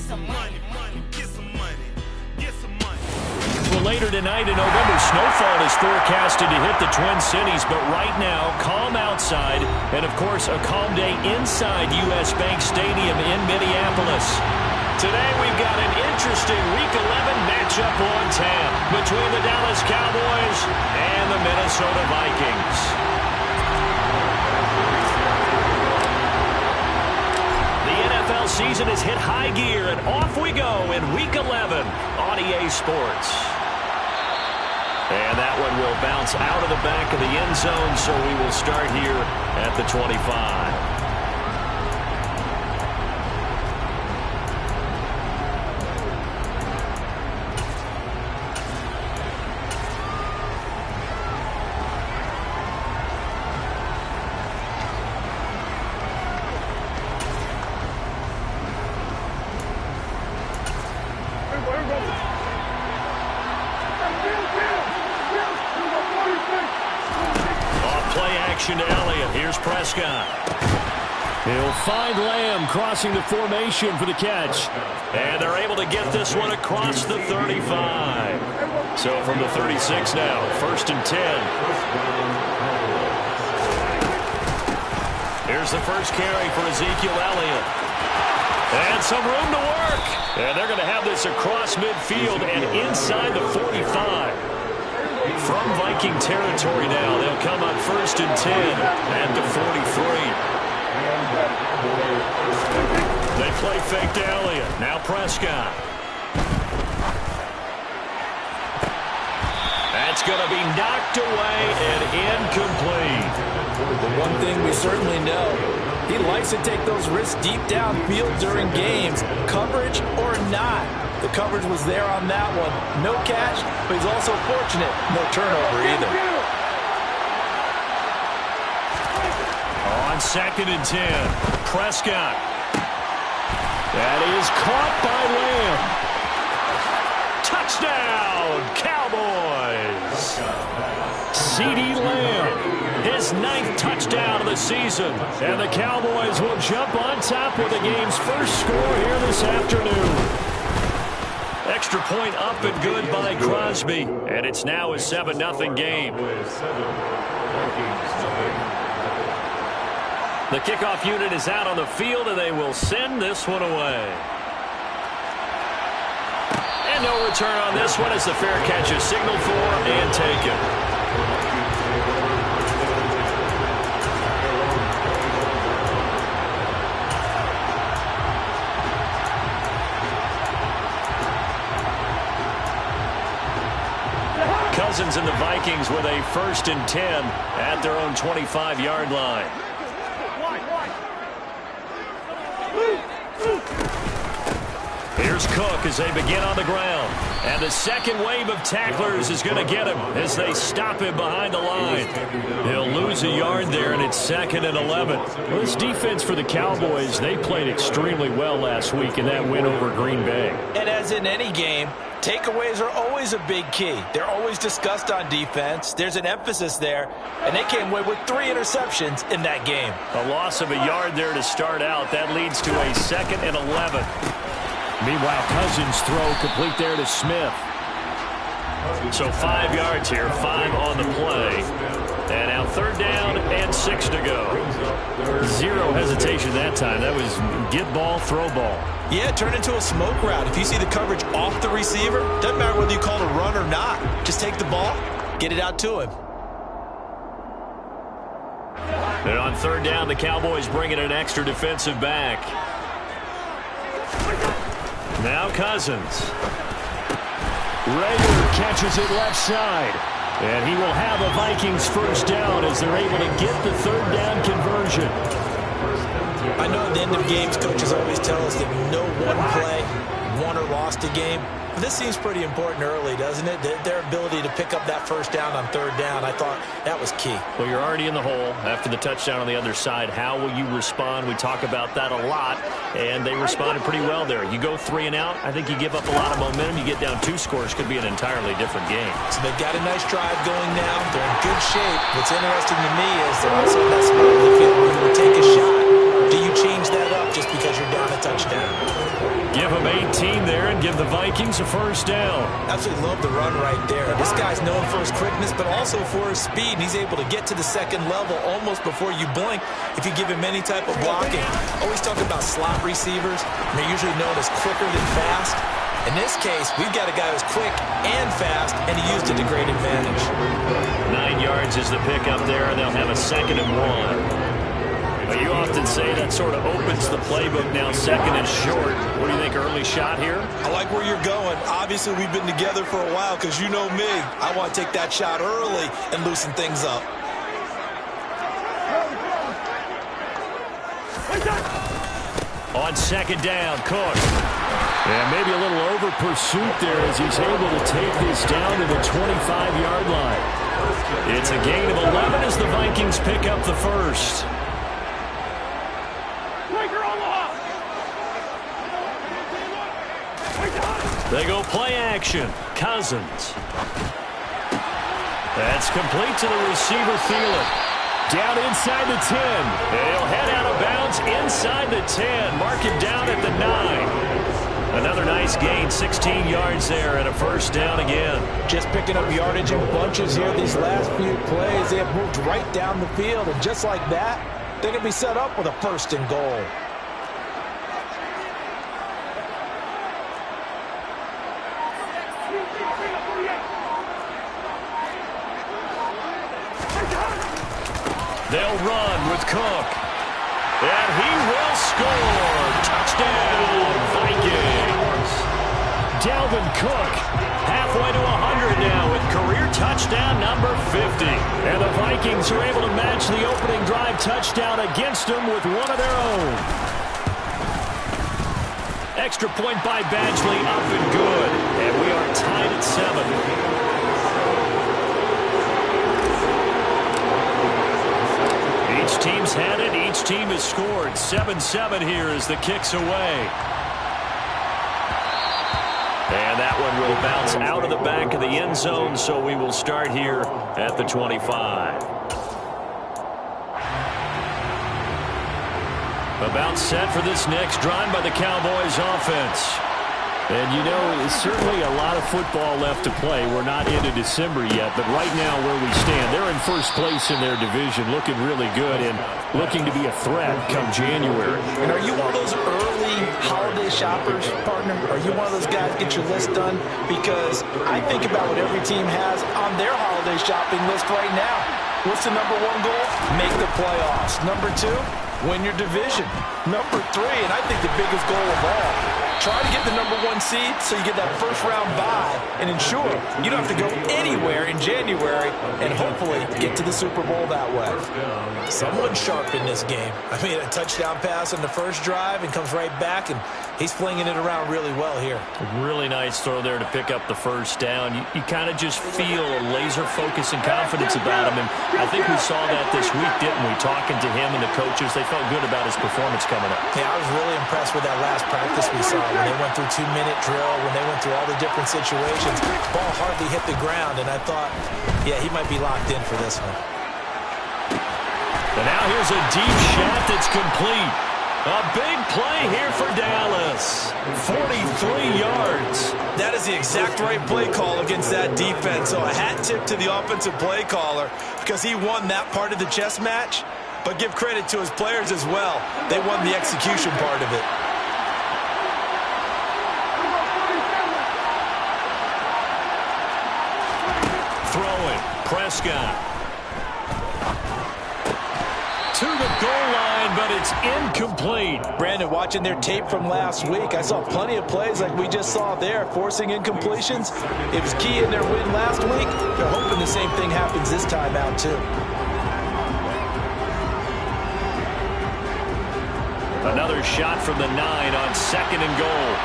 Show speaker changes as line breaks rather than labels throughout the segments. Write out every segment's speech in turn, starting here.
Well, later tonight in November, snowfall is forecasted to hit the Twin Cities, but right now, calm outside, and of course, a calm day inside U.S. Bank Stadium in Minneapolis. Today, we've got an interesting Week 11 matchup on tap between the Dallas Cowboys and the Minnesota Vikings. The NFL season has hit high gear, and off we go in Week 11 on EA Sports. And that one will bounce out of the back of the end zone, so we will start here at the 25. To Elliott. Here's Prescott. He'll find Lamb crossing the formation for the catch. And they're able to get this one across the 35. So from the 36 now, 1st and 10. Here's the first carry for Ezekiel Elliott. And some room to work. And they're going to have this across midfield and inside the 45. From Viking territory now, they'll come up 1st and 10 at the 43. They play fake to Elliott. Now Prescott. That's going to be knocked away and incomplete.
The one thing we certainly know, he likes to take those risks deep downfield during games, coverage or not. The coverage was there on that one. No catch, but he's also fortunate. No turnover either.
On 2nd and 10, Prescott. That is caught by Lamb. Touchdown, Cowboys. CeeDee Lamb, his 9th touchdown of the season. And the Cowboys will jump on top with the game's first score here this afternoon. Extra point up and good by Crosby. And it's now a 7-0 game. The kickoff unit is out on the field, and they will send this one away. And no return on this one as the fair catch is signaled for and taken. Cousins and the Vikings with a 1st and 10 at their own 25-yard line. Here's Cook as they begin on the ground. And the second wave of tacklers is going to get him as they stop him behind the line. He'll lose a yard there, and it's 2nd and 11. Well, this defense for the Cowboys, they played extremely well last week in that win over Green Bay.
And as in any game, takeaways are always a big key. They're always discussed on defense. There's an emphasis there, and they came away with 3 interceptions in that game.
A loss of a yard there to start out. That leads to a 2nd and 11. Meanwhile, Cousins throw complete there to Smith. So 5 yards here, 5 on the play. And now 3rd down and 6 to go. Zero hesitation that time. That was get ball, throw ball.
Yeah, turn into a smoke route. If you see the coverage off the receiver, doesn't matter whether you call it a run or not. Just take the ball, get it out to him.
And on 3rd down, the Cowboys bring in an extra defensive back. Now Cousins. Rager catches it left side. And he will have a Vikings 1st down as they're able to get the 3rd down conversion.
I know at the end of games, coaches always tell us that no one play won or lost a game. But this seems pretty important early, doesn't it? Their ability to pick up that 1st down on 3rd down, I thought that was key.
Well, you're already in the hole after the touchdown on the other side. How will you respond? We talk about that a lot, and they responded pretty well there. You go 3 and out, I think you give up a lot of momentum. You get down 2 scores, could be an entirely different game.
So they've got a nice drive going now. They're in good shape. What's interesting to me is they're also in that spot where they feel we're going to take a shot. Do you change that up just because you're down a touchdown?
Give them 8 big team there and give the Vikings a first down.
Absolutely love the run right there. This guy's known for his quickness, but also for his speed. And he's able to get to the second level almost before you blink if you give him any type of blocking. Always talk about slot receivers. They're usually known as quicker than fast. In this case, we've got a guy who's quick and fast, and he used it to great advantage.
9 yards is the pickup there, and they'll have a 2nd and 1. Well, you often say that sort of opens the playbook now, 2nd and short. What do you think, early shot here?
I like where you're going. Obviously, we've been together for a while because you know me. I want to take that shot early and loosen things up.
On 2nd down, Cook. And maybe a little over pursuit there as he's able to take this down to the 25-yard line. It's a gain of 11 as the Vikings pick up the first. They go play action. Cousins. That's complete to the receiver, Thielen. Down inside the 10. He'll head out of bounds inside the 10. Mark him down at the 9. Another nice gain, 16 yards there, and a first down again.
Just picking up yardage in bunches here these last few plays. They have moved right down the field, and just like that, they're going to be set up with a 1st and goal.
They'll run with Cook. And he will score. Touchdown, Vikings. Dalvin Cook, halfway to 100 now with career touchdown number 50. And the Vikings are able to match the opening drive touchdown against them with one of their own. Extra point by Badgley, up and good. And we are tied at 7. Each team's had it. Each team has scored. 7-7 here as the kick's away. And that one will bounce out of the back of the end zone, so we will start here at the 25. About set for this next drive by the Cowboys offense. And, you know, certainly a lot of football left to play. We're not into December yet, but right now where we stand, they're in first place in their division, looking really good and looking to be a threat come January.
And are you one of those early holiday shoppers, partner? Are you one of those guys get your list done? Because I think about what every team has on their holiday shopping list right now. What's the number 1 goal? Make the playoffs. Number 2, win your division. Number 3, and I think the biggest goal of all, try to get the number 1 seed so you get that first-round bye and ensure you don't have to go anywhere in January and hopefully get to the Super Bowl that way. Someone's sharp in this game. I mean, a touchdown pass on the first drive and comes right back, and he's flinging it around really well here.
Really nice throw there to pick up the first down. You kind of just feel a laser focus and confidence about him, and I think we saw that this week, didn't we? Talking to him and the coaches, they felt good about his performance coming up.
Yeah, I was really impressed with that last practice we saw. When they went through 2-minute drill, when they went through all the different situations, ball hardly hit the ground, and I thought, yeah, he might be locked in for this one.
And now here's a deep shot that's complete. A big play here for Dallas. 43 yards.
That is the exact right play call against that defense. So a hat tip to the offensive play caller because he won that part of the chess match. But give credit to his players as well. They won the execution part of it.
Throwing. Prescott. To the goal line, but it's incomplete.
Brandon, watching their tape from last week, I saw plenty of plays like we just saw there, forcing incompletions. It was key in their win last week. They're hoping the same thing happens this time out, too.
Another shot from the 9 on 2nd and goal.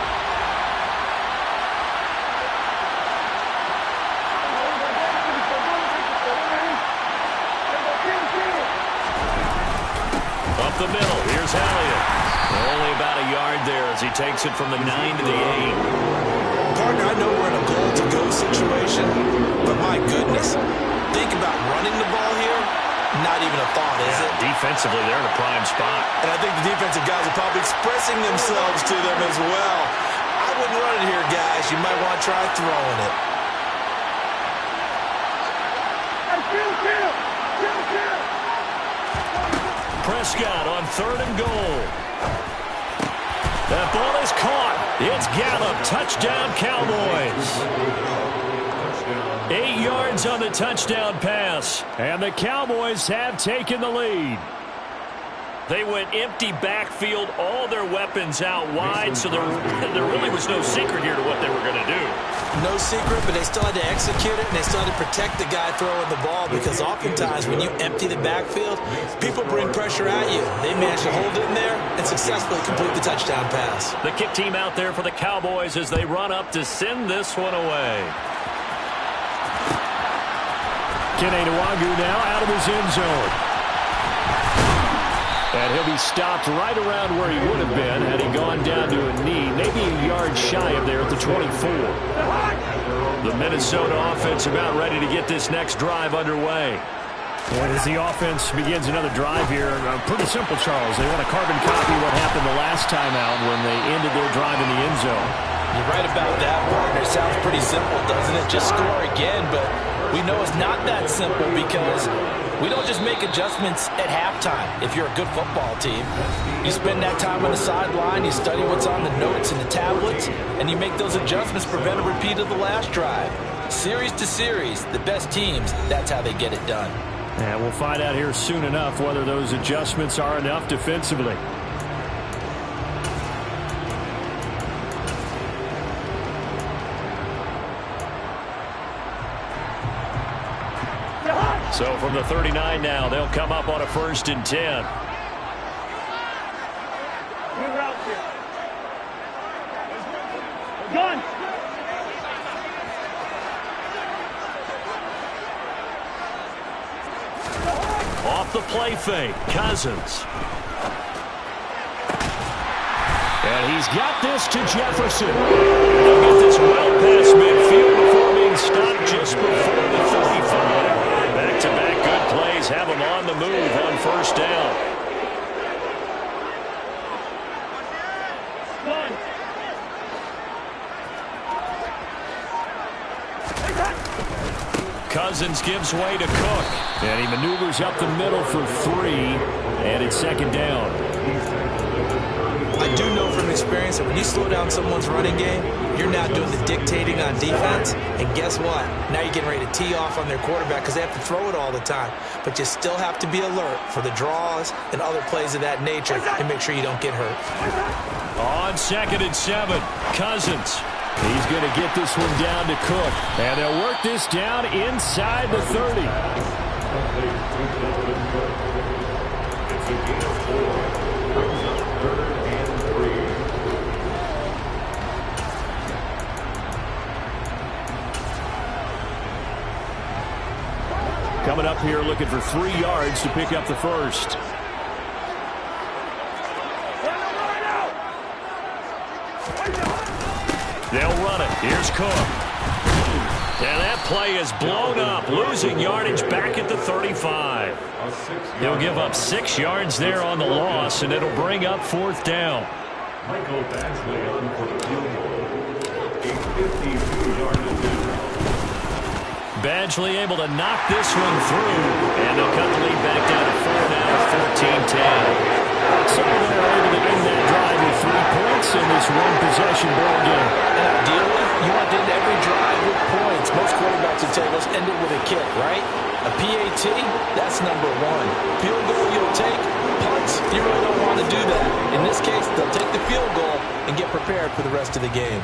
Up the middle, here's Elliott. Only about a yard there as he takes it from the 9 to the 8.
Partner, I know we're in a goal-to-go situation, but my goodness, think about running the ball here. Not even a thought, is it?
Defensively, they're in a prime spot.
And I think the defensive guys are probably expressing themselves to them as well. I wouldn't run it here, guys. You might want to try throwing it.
Prescott on 3rd and goal. That ball is caught. It's Gallup. Touchdown, Cowboys. 8 yards on the touchdown pass. And the Cowboys have taken the lead. They went empty backfield, all their weapons out wide, so there really was no secret here to what they were going to do.
No secret, but they still had to execute it, and they still had to protect the guy throwing the ball, because oftentimes when you empty the backfield, people bring pressure at you. They managed to hold in there and successfully complete the touchdown pass.
The kick team out there for the Cowboys as they run up to send this one away. Kenny Nwagu now out of his end zone. And he'll be stopped right around where he would have been had he gone down to a knee, maybe a yard shy of there at the 24. The Minnesota offense about ready to get this next drive underway. And as the offense begins another drive here, pretty simple, Charles. They want to carbon copy what happened the last time out when they ended their drive in the end zone.
You're right about that, partner. It sounds pretty simple, doesn't it? Just score again, but we know it's not that simple because we don't just make adjustments at halftime. If you're a good football team, you spend that time on the sideline, you study what's on the notes and the tablets, and you make those adjustments, prevent a repeat of the last drive. Series to series, the best teams, that's how they get it done.
And we'll find out here soon enough whether those adjustments are enough defensively. So from the 39 now, they'll come up on a 1st and 10.
Gun.
Off the play fake, Cousins. And he's got this to Jefferson. They'll get this well past midfield before being stopped just before the 35. Back-to-back good plays have him on the move on 1st down. Cousins gives way to Cook. And he maneuvers up the middle for 3. And it's 2nd down.
I do know from experience that when you slow down someone's running game, you're now doing the dictating on defense. And guess what? Now you're getting ready to tee off on their quarterback because they have to throw it all the time. But you still have to be alert for the draws and other plays of that nature and make sure you don't get hurt.
On 2nd and 7, Cousins. He's going to get this one down to Cook. And they'll work this down inside the 30. Coming up here looking for 3 yards to pick up the 1st. They'll run it. Here's Cook. And that play is blown up, losing yardage back at the 35. He'll give up 6 yards there on the loss, and it'll bring up 4th down.
Michael Badgley on for the field goal. A 52-yard attempt.
Badgley able to knock this one through, and they'll cut the lead back down to 4 now, 14-10. So they're able to end that drive with 3 points in this one-possession ball game.
And ideally, you want to end every drive with points. Most quarterbacks would say, let's end it with a kick, right? A PAT, that's number 1. Field goal you'll take. Punts, you really don't want to do that. In this case, they'll take the field goal and get prepared for the rest of the game.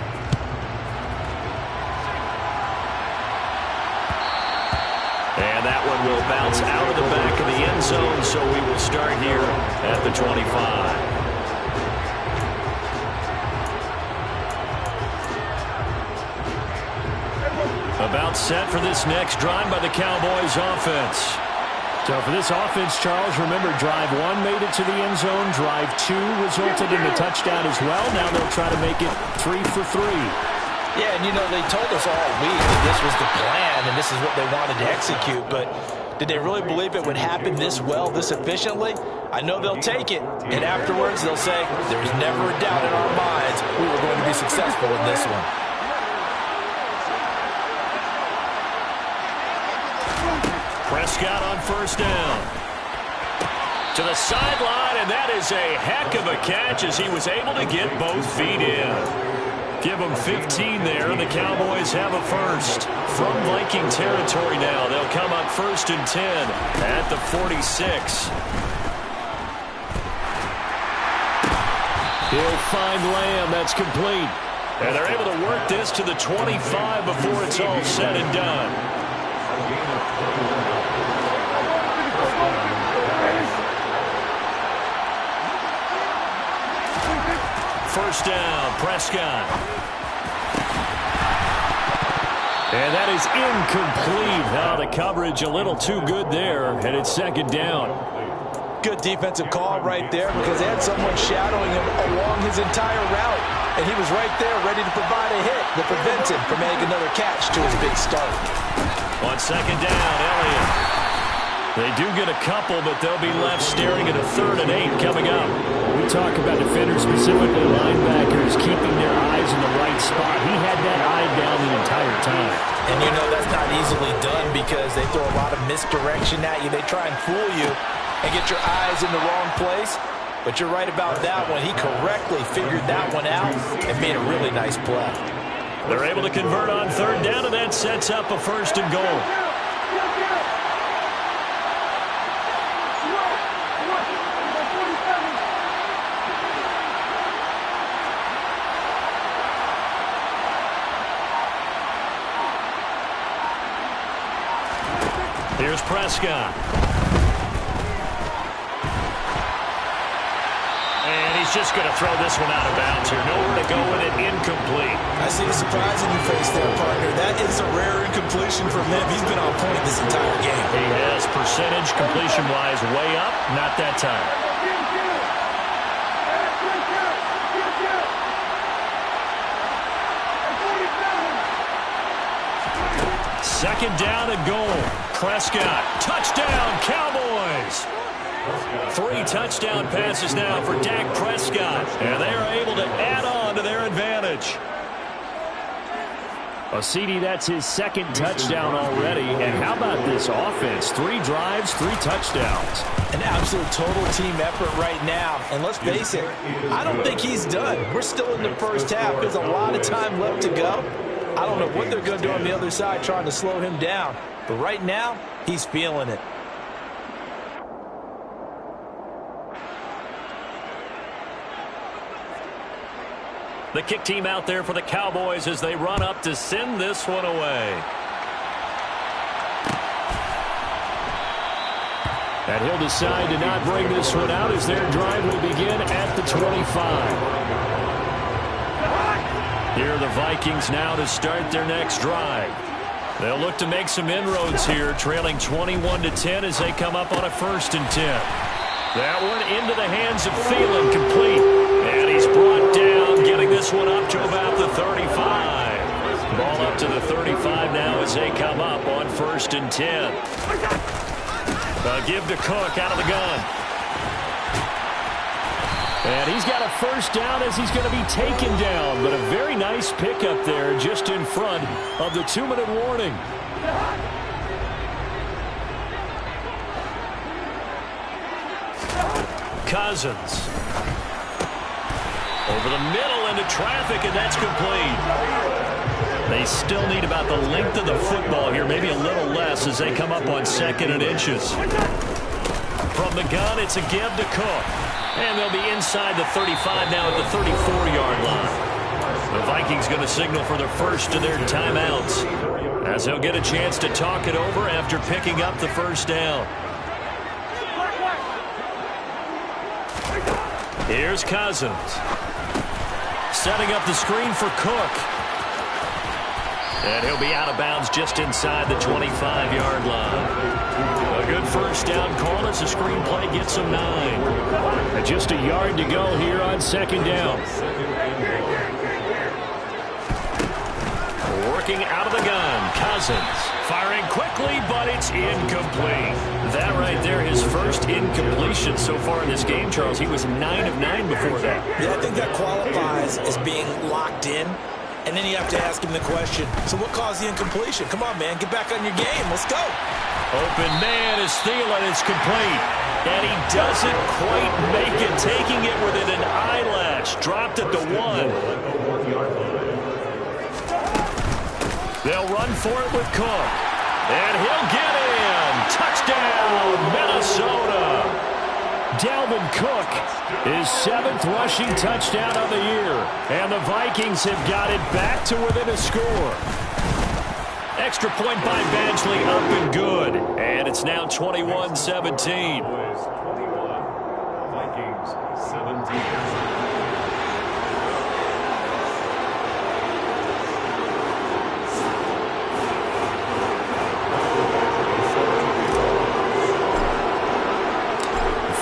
And that one will bounce out of the back of the end zone, so we will start here at the 25. About set for this next drive by the Cowboys offense. So for this offense, Charles, remember drive 1 made it to the end zone. Drive 2 resulted in the touchdown as well. Now they'll try to make it 3 for 3.
Yeah, and you know, they told us all week that this was the plan and this is what they wanted to execute, but did they really believe it would happen this well, this efficiently? I know they'll take it, and afterwards they'll say, there's never a doubt in our minds we were going to be successful in this one.
Prescott on first down. To the sideline, and that is a heck of a catch as he was able to get both feet in. Give them 15 there, and the Cowboys have a first. From Viking territory now, they'll come up 1st and 10 at the 46. He'll find Lamb. That's complete. And they're able to work this to the 25 before it's all said and done. First down, Prescott. And that is incomplete. Now the coverage a little too good there, and it's 2nd down.
Good defensive call right there because they had someone shadowing him along his entire route. And he was right there ready to provide a hit that prevents him from making another catch to his big start.
On 2nd down, Elliott. They do get a couple, but they'll be left staring at a 3rd and 8 coming up.
We talk about defenders, specifically linebackers, keeping their eyes in the right spot. He had that eye down the entire time.
And you know that's not easily done because they throw a lot of misdirection at you. They try and fool you and get your eyes in the wrong place. But you're right about that one. He correctly figured that one out and made a really nice play.
They're able to convert on 3rd down, and that sets up a 1st and goal. Here's Prescott. And he's just going to throw this one out of bounds here. Nowhere to go with it. Incomplete.
I see a surprise in your face there, partner. That is a rare incompletion from him. He's been on point this entire game.
He has percentage completion-wise way up. Not that time. Second down and goal. Prescott, touchdown, Cowboys. 3 touchdown passes now for Dak Prescott, and they are able to add on to their advantage.
Well, CD, that's his 2nd touchdown already. And how about this offense? 3 drives, 3 touchdowns.
An absolute total team effort right now. And let's face it, I don't think he's done. We're still in the first half. There's a lot of time left to go. I don't know what they're going to do on the other side trying to slow him down. But right now, he's feeling it.
The kick team out there for the Cowboys as they run up to send this one away.
And he'll decide to not bring this one out as their drive will begin at the 25.
Here are the Vikings now to start their next drive. They'll look to make some inroads here, trailing 21-10 as they come up on a 1st and 10. That one into the hands of Thielen, complete. And he's brought down, getting this one up to about the 35. Ball up to the 35 now as they come up on 1st and 10. A give to Cook out of the gun.
And he's got a 1st down as he's going to be taken down. But a very nice pickup there just in front of the 2-minute warning.
Cousins. Over the middle into traffic, and that's complete. They still need about the length of the football here, maybe a little less as they come up on 2nd and inches. From the gun, it's a give to Cook. And they'll be inside the 35 now at the 34-yard line. The Vikings going to signal for the first of their timeouts as they'll get a chance to talk it over after picking up the 1st down. Here's Cousins. Setting up the screen for Cook. And he'll be out of bounds just inside the 25-yard line. A good 1st down call as the screen play gets him 9.
And just a yard to go here on 2nd down.
Working out of the gun, Cousins. Firing quickly, but it's incomplete. That right there, his first incompletion so far in this game, Charles. He was 9 of 9 before that.
Yeah, I think that qualifies as being locked in. And then you have to ask him the question, so what caused the incompletion? Come on, man, get back on your game. Let's go.
Open man is Thielen. It's complete. And he doesn't quite make it, taking it within an eyelash. Dropped at the 1. They'll run for it with Cook. And he'll get in. Touchdown, Minnesota. Dalvin Cook, his 7th rushing touchdown of the year. And the Vikings have got it back to within a score. Extra point by Badgley, up and good. And it's now 21-17.
Vikings 17.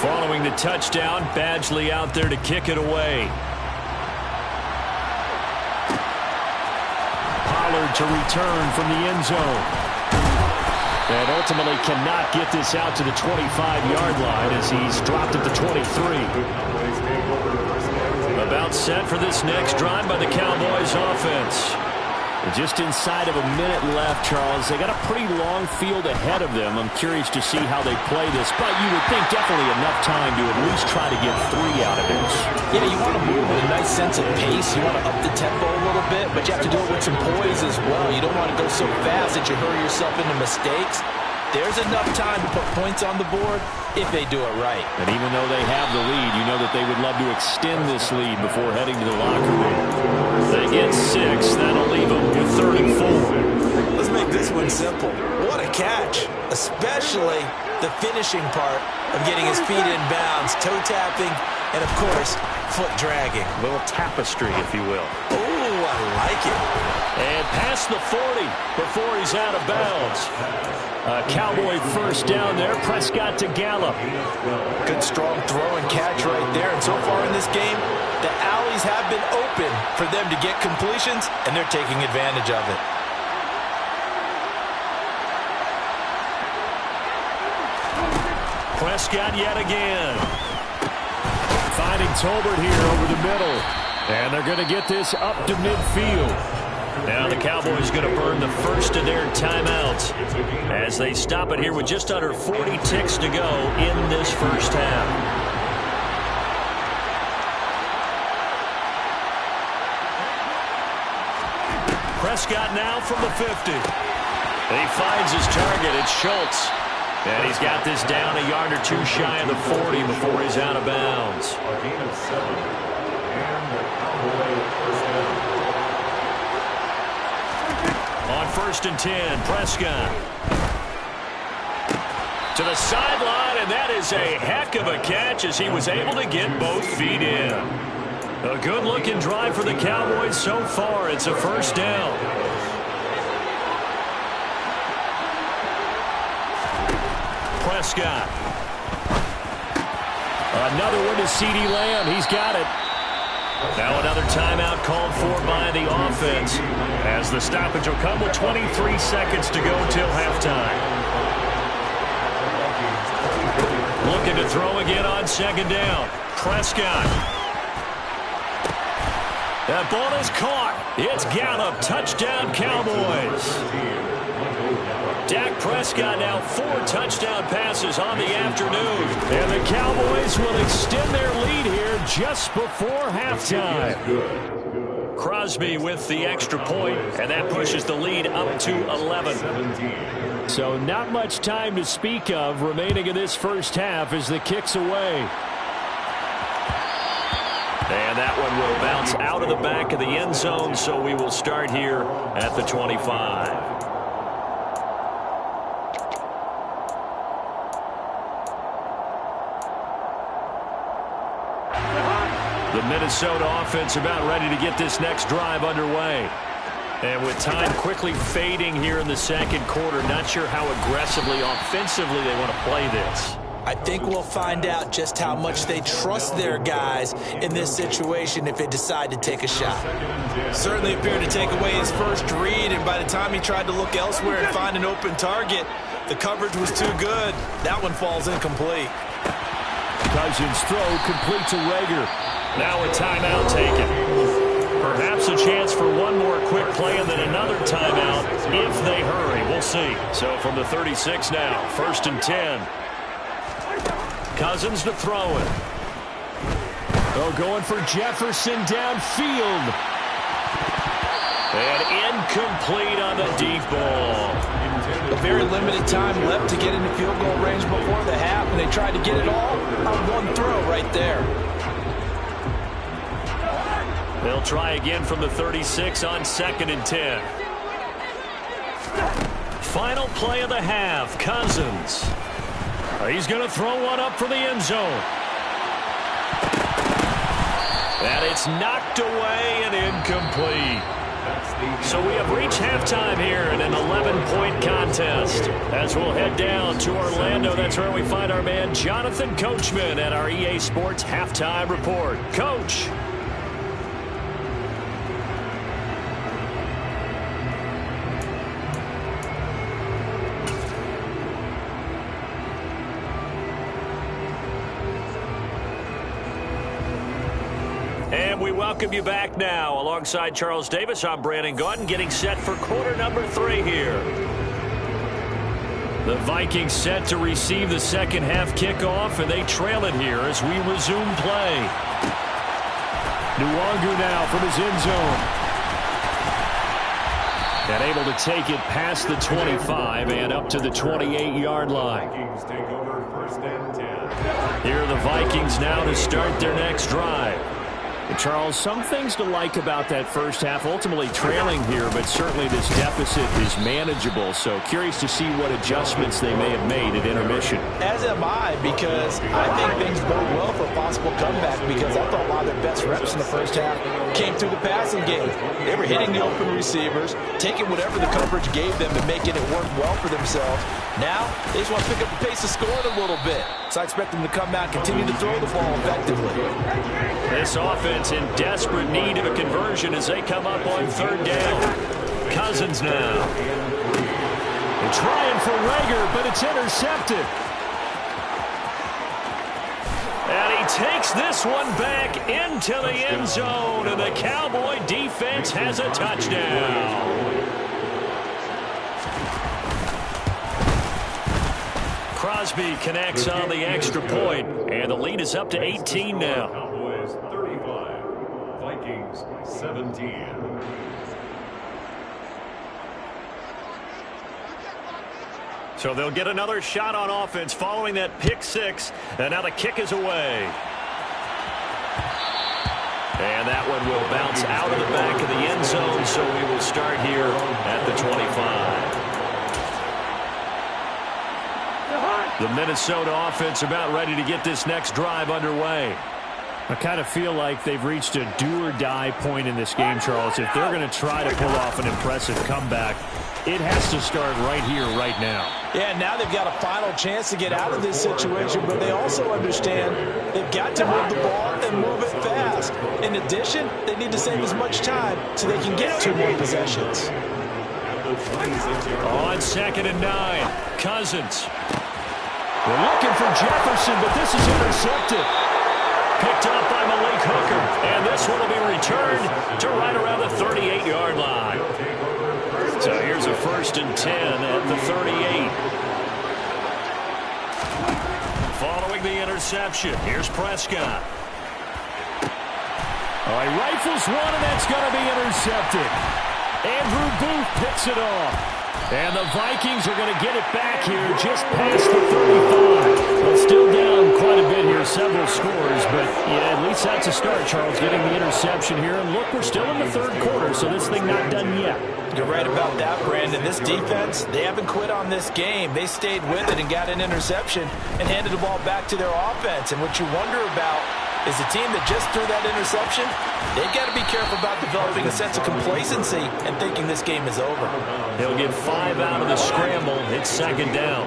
Following the touchdown, Badgley out there to kick it away. Pollard to return from the end zone. And ultimately cannot get this out to the 25-yard line as he's dropped at the 23. About set for this next drive by the Cowboys offense. Just inside of a minute left, Charles. They got a pretty long field ahead of them. I'm curious to see how they play this, but you would think definitely enough time to at least try to get 3 out of this.
Yeah, you want to move with a nice sense of pace. You want to up the tempo a little bit, but you have to do it with some poise as well. You don't want to go so fast that you hurry yourself into mistakes. There's enough time to put points on the board if they do it right.
And even though they have the lead, you know that they would love to extend this lead before heading to the locker room. They get 6. That'll leave them with 3rd and 4.
Let's make this one simple. What a catch, especially the finishing part of getting his feet in bounds, toe tapping, and of course, foot dragging.
A little tapestry, if you will.
Oh, I like it.
And past the 40 before he's out of bounds. Cowboy first down there. Prescott to Gallup.
Good strong throw and catch right there. And so far in this game, the alleys have been open for them to get completions, and they're taking advantage of it.
Prescott yet again. Finding Tolbert here over the middle. And they're going to get this up to midfield. Now the Cowboys going to burn the first of their timeouts as they stop it here with just under 40 ticks to go in this first half. Prescott now from the 50. He finds his target. It's Schultz. And he's got this down a yard or 2 shy of the 40 before he's out of bounds.
A gain of 7. And the Cowboys first down.
On 1st and 10, Prescott. To the sideline, and that is a heck of a catch as he was able to get both feet in. A good-looking drive for the Cowboys so far. It's a first down. Prescott. Another one to CeeDee Lamb. He's got it. Now another timeout called for by the offense as the stoppage will come with 23 seconds to go till halftime. Looking to throw again on 2nd down. Prescott. That ball is caught. It's Gallup. Touchdown, Cowboys. Dak Prescott now 4 touchdown passes on the afternoon. And the Cowboys will extend their lead here just before halftime. Crosby with the extra point, and that pushes the lead up to 11. So not much time to speak of remaining in this first half as the kick's away. And that one will bounce out of the back of the end zone, so we will start here at the 25. The Minnesota offense about ready to get this next drive underway. And with time quickly fading here in the 2nd quarter, not sure how aggressively, offensively they want to play this.
I think we'll find out just how much they trust their guys in this situation if they decide to take a shot. Certainly appeared to take away his first read, and by the time he tried to look elsewhere and find an open target, the coverage was too good. That one falls incomplete.
Cousins' throw complete to Rager. Now a timeout taken. Perhaps a chance for one more quick play and then another timeout if they hurry. We'll see. So from the 36 now, 1st and 10. Cousins to throw it. Oh, going for Jefferson downfield. And incomplete on the deep ball.
A very limited time left to get into field goal range before the half, and they tried to get it all on one throw right there.
They'll try again from the 36 on 2nd and 10. Final play of the half, Cousins. He's going to throw one up for the end zone. And it's knocked away and incomplete. So we have reached halftime here in an 11-point contest. As we'll head down to Orlando, that's where we find our man Jonathan Coachman at our EA Sports Halftime Report. Coach. And we welcome you back now. Alongside Charles Davis, I'm Brandon Gaudin, getting set for quarter number 3 here. The Vikings set to receive the second half kickoff, and they trail it here as we resume play. Nwangu now from his end zone. And able to take it past the 25 and up to the 28-yard line.
Vikings take over 1st and 10.
Here are the Vikings now to start their next drive.
Charles, some things to like about that first half, ultimately trailing here, but certainly this deficit is manageable. So curious to see what adjustments they may have made at intermission.
As am I, because I think things bode well for a possible comeback, because I thought a lot of their best reps in the first half came through the passing game. They were hitting the open receivers, taking whatever the coverage gave them and making it work well for themselves. Now, they just want to pick up the pace of scoring a little bit. So I expect them to come out and continue to throw the ball effectively.
This offense in desperate need of a conversion as they come up on 3rd down. Cousins now. They're trying for Rager, but it's intercepted. And he takes this one back into the end zone, and the Cowboy defense has a touchdown. Crosby connects on the extra point, and the lead is up to 18 now.
Cowboys 35, Vikings 17.
So they'll get another shot on offense following that pick 6, and now the kick is away. And that one will bounce out of the back of the end zone, so we will start here at the 25. The Minnesota offense about ready to get this next drive underway.
I kind of feel like they've reached a do-or-die point in this game, Charles. If they're going to try to pull off an impressive comeback, it has to start right here, right now.
Yeah, now they've got a final chance to get out of this situation, but they also understand they've got to move the ball and move it fast. In addition, they need to save as much time so they can get 2 more possessions.
On 2nd and 9, Cousins. They're looking for Jefferson, but this is intercepted. Picked up by Malik Hooker, and this one will be returned to right around the 38-yard line. So here's a 1st and 10 at the 38. Following the interception, here's Prescott.
Oh, he rifles one, and that's going to be intercepted. Andrew Booth picks it off. And the Vikings are going to get it back here just past the 35. Well, still down quite a bit here, several scores, but yeah, at least that's a start, Charles, getting the interception here. And look, we're still in the 3rd quarter, so this thing not done yet.
You're right about that, Brandon. This defense, they haven't quit on this game. They stayed with it and got an interception and handed the ball back to their offense. And what you wonder about is the team that just threw that interception, they've got to be careful about developing a sense of complacency and thinking this game is over.
They'll get 5 out of the scramble. It's 2nd down.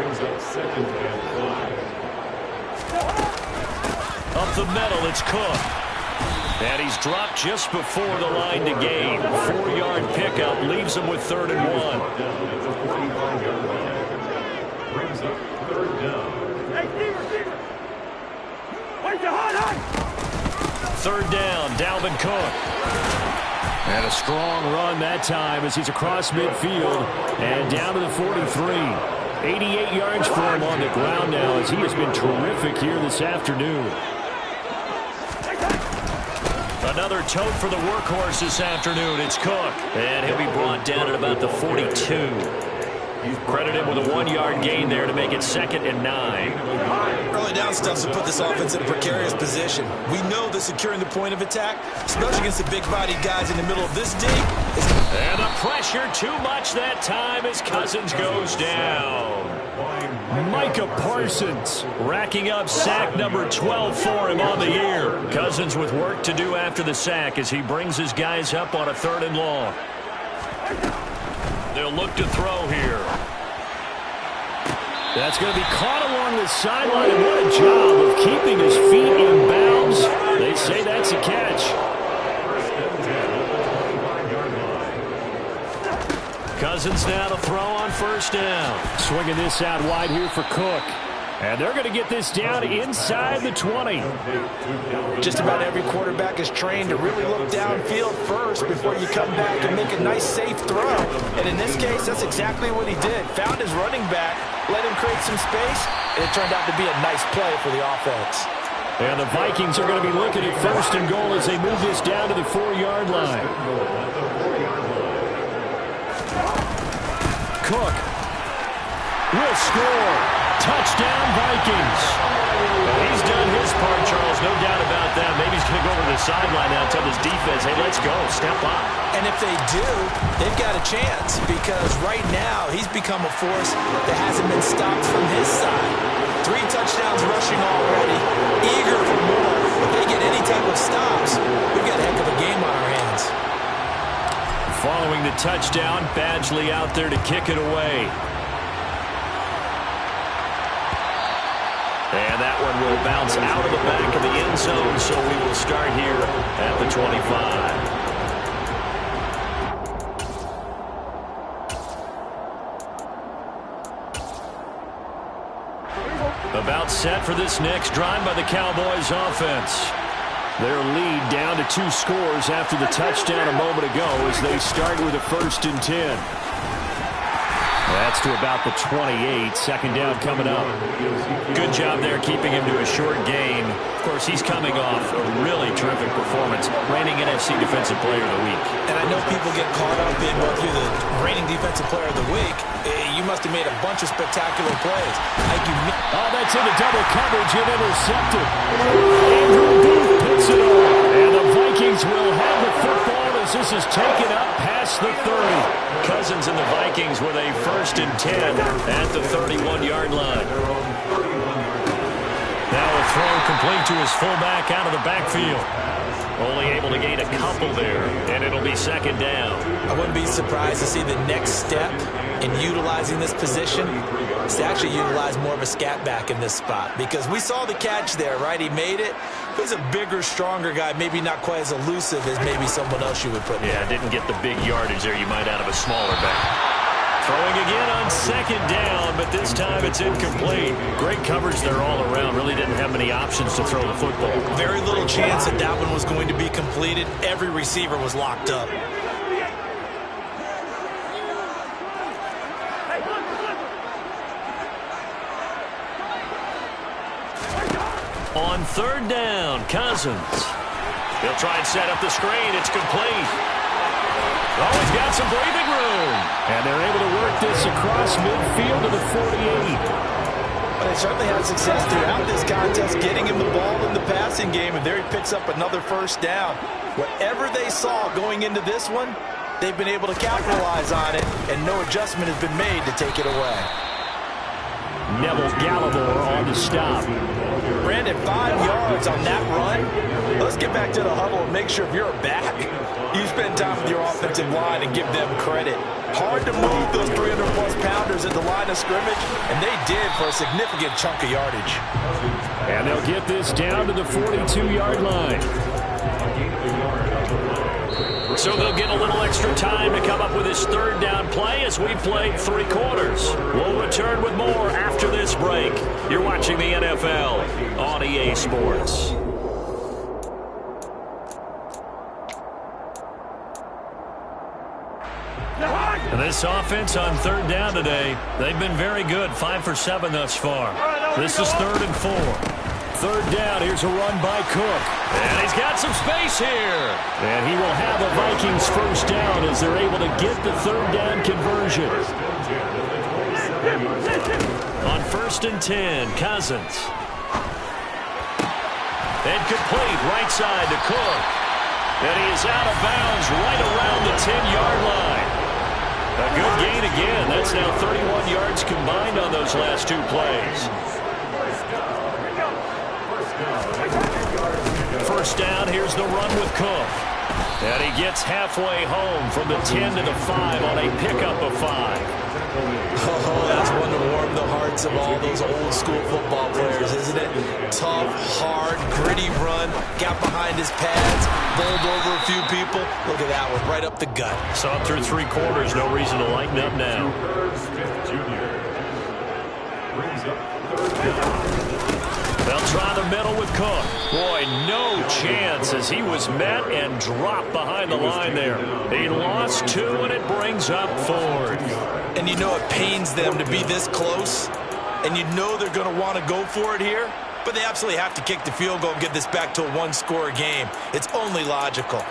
Brings up 2nd and 5.
Up the middle, it's Cook. And he's dropped just before the line to gain. 4-yard pickup leaves him with 3rd and 1.
Down at the 45-yard line. Brings up 3rd down.
Third down, Dalvin Cook. And a strong run that time as he's across midfield and down to the 43. 88 yards for him on the ground now as he has been terrific here this afternoon. Another tote for the workhorse this afternoon. It's Cook. And he'll be brought down at about the 42. Credit him with a 1-yard gain there to make it 2nd and 9.
Early down stuff to put this offense in a precarious position. We know that securing the point of attack, especially against the big-bodied guys in the middle of this deep,
and the pressure too much that time as Cousins goes down. Micah Parsons racking up sack number 12 for him on the year. Cousins with work to do after the sack as he brings his guys up on a 3rd and long. They'll look to throw here. That's going to be caught along the sideline, and what a job of keeping his feet in bounds. They say that's a catch. Cousins now to throw on 1st down. Swinging this out wide here for Cook. And they're going to get this down inside the 20.
Just about every quarterback is trained to really look downfield first before you come back and make a nice, safe throw. And in this case, that's exactly what he did. Found his running back, let him create some space, and it turned out to be a nice play for the offense.
And the Vikings are going to be looking at 1st and goal as they move this down to the 4-yard line. Cook will score. Touchdown, Vikings. Well, he's done his part, Charles. No doubt about that. Maybe he's going to go over to the sideline now and tell his defense, hey, let's go. Step up.
And if they do, they've got a chance because right now he's become a force that hasn't been stopped from his side. 3 touchdowns rushing already. Eager for more. If they get any type of stops, we've got a heck of a game on our hands.
Following the touchdown, Badgley out there to kick it away. And that one will bounce out of the back of the end zone, so we will start here at the 25. About set for this next drive by the Cowboys offense. Their lead down to 2 scores after the touchdown a moment ago as they start with a 1st and 10. That's to about the 28. 2nd down coming up. Good job there keeping him to a short gain. Of course, he's coming off a really terrific performance, reigning NFC Defensive Player of the Week.
And I know people get caught up in, well, you're the reigning Defensive Player of the Week. You must have made a bunch of spectacular plays.
That's into double coverage and intercepted. Andrew Booth picks it up. And the Vikings will have the football as this is taken up past the 30. Cousins and the Vikings with a 1st and 10 at the 31-yard line. Now a throw complete to his fullback out of the backfield. Only able to gain a couple there, and it'll be 2nd down.
I wouldn't be surprised to see the next step in utilizing this position is to actually utilize more of a scat back in this spot. Because we saw the catch there, right? He made it. He's a bigger, stronger guy, maybe not quite as elusive as maybe someone else you would put in.
Yeah, didn't get the big yardage there you might out of a smaller back. Throwing again on 2nd down, but this time it's incomplete. Great coverage there all around. Really didn't have many options to throw the football.
Very little chance that that one was going to be completed. Every receiver was locked up.
On 3rd down, Cousins. He'll try and set up the screen. It's complete. Oh, he's got some breathing room. And they're able to work this across midfield to the 48.
But they certainly had success throughout this contest, getting him the ball in the passing game, and there he picks up another 1st down. Whatever they saw going into this one, they've been able to capitalize on it, and no adjustment has been made to take it away.
Neville Gallimore on the stop.
Brandon, 5 yards on that run. Let's get back to the huddle and make sure if you're a back, you spend time with your offensive line and give them credit. Hard to move those 300-plus pounders at the line of scrimmage, and they did for a significant chunk of yardage.
And they'll get this down to the 42-yard line.
So they'll get a little extra time to come up with his third down play as we played 3 quarters. We'll return with more after this break. You're watching the NFL on EA Sports. This offense on third down today, they've been very good, 5 for 7 thus far. This is 3rd and 4.
Third down, here's a run by Cook.
And he's got some space here.
And he will have a Vikings first down as they're able to get the third down conversion.
On 1st and 10, Cousins. And complete, right side to Cook. And he is out of bounds right around the 10-yard line. A good gain again. That's now 31 yards combined on those last 2 plays. First down, here's the run with Cook. And he gets halfway home from the 10 to the 5 on a pickup of 5.
Oh, that's one to warm the hearts of all those old school football players, isn't it? Tough, hard, gritty run, got behind his pads, bowled over a few people. Look at that one, right up the gut.
Saw it through 3 quarters, no reason to lighten up now. They'll try the middle with Cook. Boy, no chance as he was met and dropped behind the line there. He lost 2, and it brings up 4th.
And you know it pains them to be this close, and you know they're going to want to go for it here, but they absolutely have to kick the field goal and get this back to a 1-score game. It's only logical.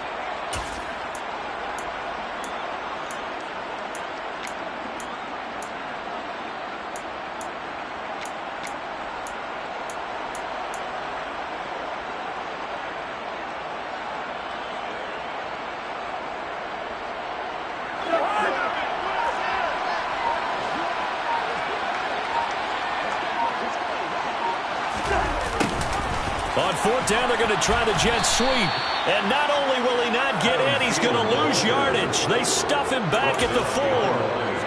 On 4th down, they're going to try the jet sweep. And not only will he not get in, he's going to lose yardage. They stuff him back at the 4.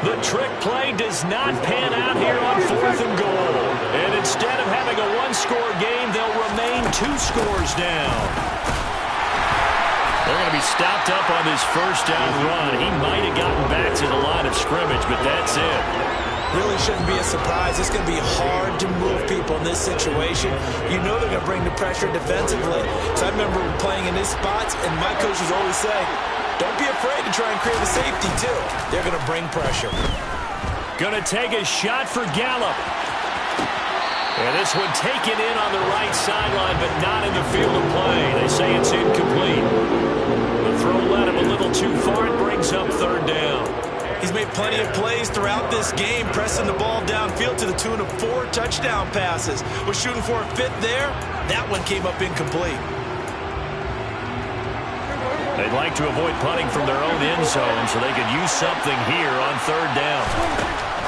The trick play does not pan out here on 4th and goal. And instead of having a 1-score game, they'll remain 2 scores down. They're going to be stopped up on this first down run. He might have gotten back to the line of scrimmage, but that's it.
Really shouldn't be a surprise. It's going to be hard to move people in this situation. You know they're going to bring the pressure defensively. So I remember playing in these spots, and my coaches always say, don't be afraid to try and create a safety, too. They're going to bring pressure.
Going to take a shot for Gallup. And this one taken in on the right sideline, but not in the field of play. They say it's incomplete. The throw led him a little too far. It brings up 3rd down.
He's made plenty of plays throughout this game, pressing the ball downfield to the tune of 4 touchdown passes. Was shooting for a 5th there. That one came up incomplete.
They'd like to avoid punting from their own end zone so they could use something here on 3rd down.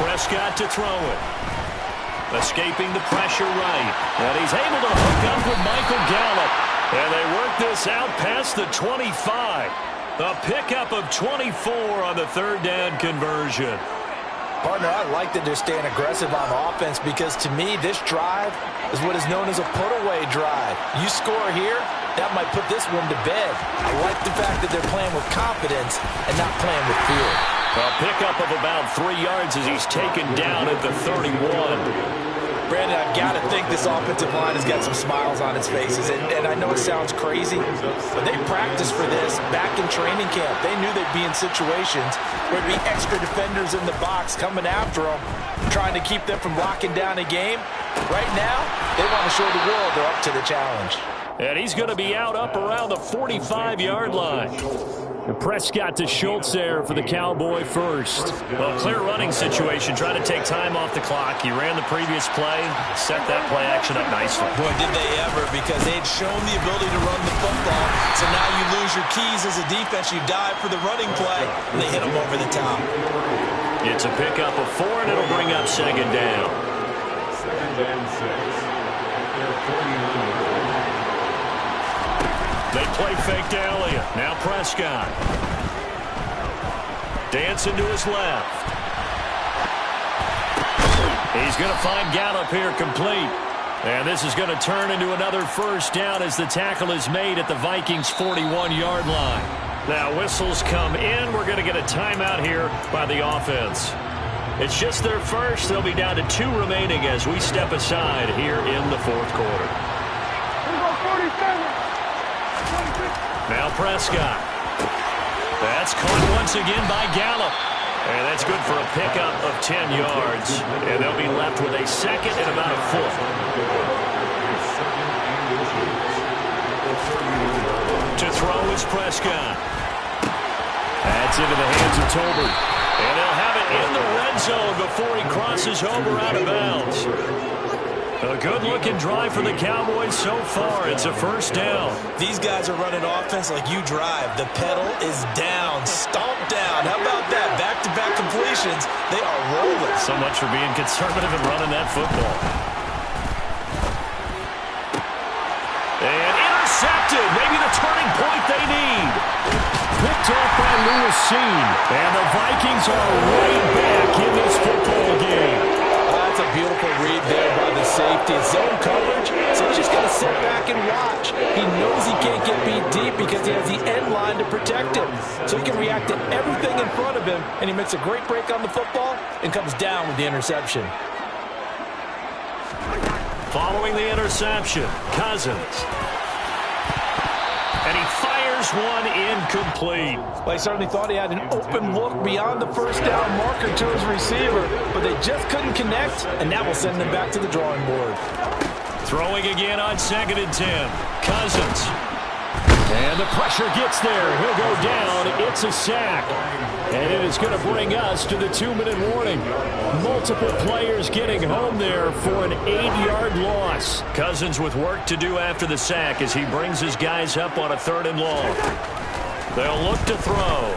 Prescott to throw it. Escaping the pressure right. And he's able to hook up with Michael Gallup. And they work this out past the 25. A pickup of 24 on the 3rd down conversion.
Partner, I like that they're staying aggressive on offense because, to me, this drive is what is known as a put-away drive. You score here, that might put this one to bed. I like the fact that they're playing with confidence and not playing with fear.
A pickup of about 3 yards as he's taken down at the 31.
Brandon, I've got to think this offensive line has got some smiles on its faces. And I know it sounds crazy, but they practiced for this back in training camp. They knew they'd be in situations where there'd be extra defenders in the box coming after them, trying to keep them from locking down a game. Right now, they want to show the world they're up to the challenge.
And he's going to be out up around the 45-yard line.
And Prescott to Schultz there for the Cowboy first.
Well, clear running situation. Trying to take time off the clock. He ran the previous play, set that play action up nicely.
Boy, did they ever, because they'd shown the ability to run the football. So now you lose your keys as a defense. You dive for the running play, and they hit them over the top.
It's a pickup of 4, and it'll bring up 2nd down.
2nd and 6.
They play fake to Elliott. Now Prescott. Dancing to his left. He's going to find Gallup here complete. And this is going to turn into another first down as the tackle is made at the Vikings' 41-yard line. Now whistles come in. We're going to get a timeout here by the offense. It's just their first. They'll be down to 2 remaining as we step aside here in the fourth quarter. Now Prescott. That's caught once again by Gallup. And that's good for a pickup of 10 yards. And they'll be left with a second and about a foot. To throw is Prescott. That's into the hands of Tolbert. And they'll have it in the red zone before he crosses over out of bounds. A good-looking drive for the Cowboys so far. It's a first down.
These guys are running offense like you drive. The pedal is down, stomp down. How about that? Back-to-back completions. They are rolling.
So much for being conservative and running that football. And intercepted. Maybe the turning point they need. Picked off by Lewis Seen. And the Vikings are right back in this football game.
That's a beautiful read there by the safety. Zone coverage, so he's just got to sit back and watch. He knows he can't get beat deep because he has the end line to protect him. So he can react to everything in front of him, and he makes a great break on the football and comes down with the interception.
Following the interception, Cousins. And he fires one incomplete.
Well, he certainly thought he had an open look beyond the first down marker to his receiver, but they just couldn't connect, and that will send them back to the drawing board.
Throwing again on 2nd and 10. Cousins. And the pressure gets there. He'll go down. It's a sack. And it is going to bring us to the 2-minute warning. Multiple players getting home there for an 8-yard loss. Cousins with work to do after the sack as he brings his guys up on a 3rd and long. They'll look to throw.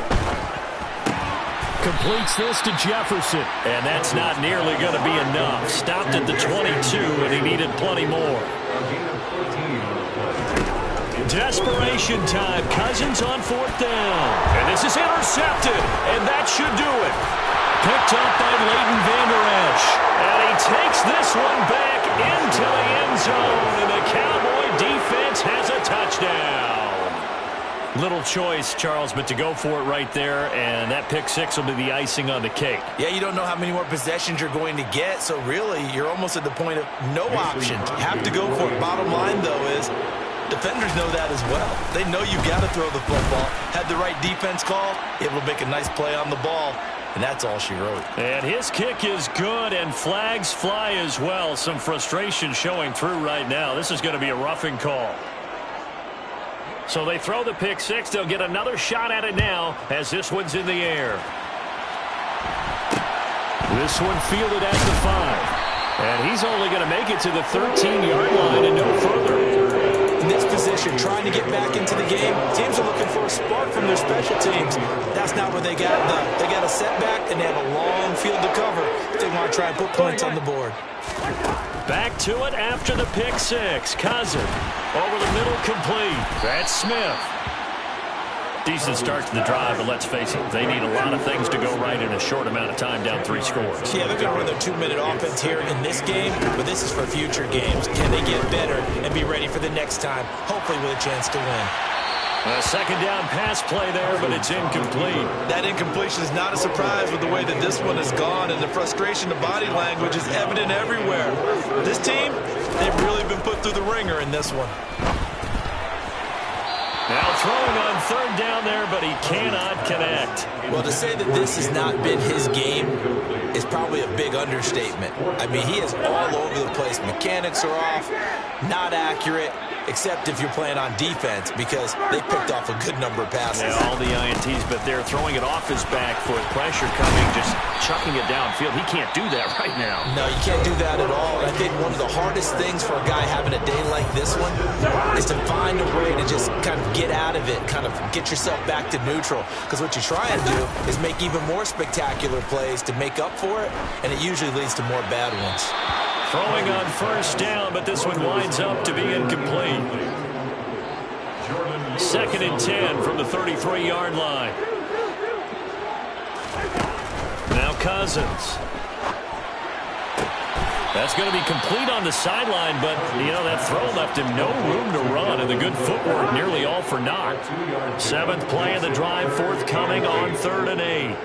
Completes this to Jefferson. And that's not nearly going to be enough. Stopped at the 22, and he needed plenty more. Desperation time. Cousins on 4th down. And this is intercepted. And that should do it. Picked up by Leighton Vander Esch. And he takes this one back into the end zone. And the Cowboy defense has a touchdown. Little choice, Charles, but to go for it right there. And that pick 6 will be the icing on the cake.
Yeah, you don't know how many more possessions you're going to get. So really, you're almost at the point of no option. You have to go for it. Bottom line, though, is defenders know that as well. They know you got to throw the football. Had the right defense call, able to make a nice play on the ball, and that's all she wrote.
And his kick is good, and flags fly as well. Some frustration showing through right now. This is going to be a roughing call. So they throw the pick 6. They'll get another shot at it now as this one's in the air. This one fielded at the 5. And he's only going to make it to the 13-yard line and no further.
In this position, trying to get back into the game, teams are looking for a spark from their special teams. That's not what they got done. They got a setback, and they have a long field to cover. They want to try and put points on the board.
Back to it after the pick 6. Cousins over the middle, complete. That's Smith. Decent start to the drive, but let's face it, they need a lot of things to go right in a short amount of time, down 3 scores.
Yeah, they're going to run their 2-minute offense here in this game, but this is for future games. Can they get better and be ready for the next time, hopefully with a chance to win?
A 2nd down pass play there, but it's incomplete.
That incompletion is not a surprise with the way that this one has gone, and the frustration, the body language is evident everywhere. This team, they've really been put through the ringer in this one.
Now throwing on 3rd down there, but he cannot connect.
Well, to say that this has not been his game is probably a big understatement. I mean, he is all over the place. Mechanics are off, not accurate, except if you're playing on defense, because they picked off a good number of passes.
Yeah, all the INTs, but they're throwing it off his back foot. Pressure coming, just chucking it downfield. He can't do that right now.
No, you can't do that at all. And I think one of the hardest things for a guy having a day like this one is to find a way to just kind of get out of it, kind of get yourself back to neutral. Because what you try and do is make even more spectacular plays to make up for it, and it usually leads to more bad ones.
Throwing on first down, but this one winds up to be incomplete. 2nd and 10 from the 33-yard line. Now Cousins. That's going to be complete on the sideline, but, that throw left him no room to run, and the good footwork nearly all for naught. 7th play of the drive forthcoming on 3rd and 8.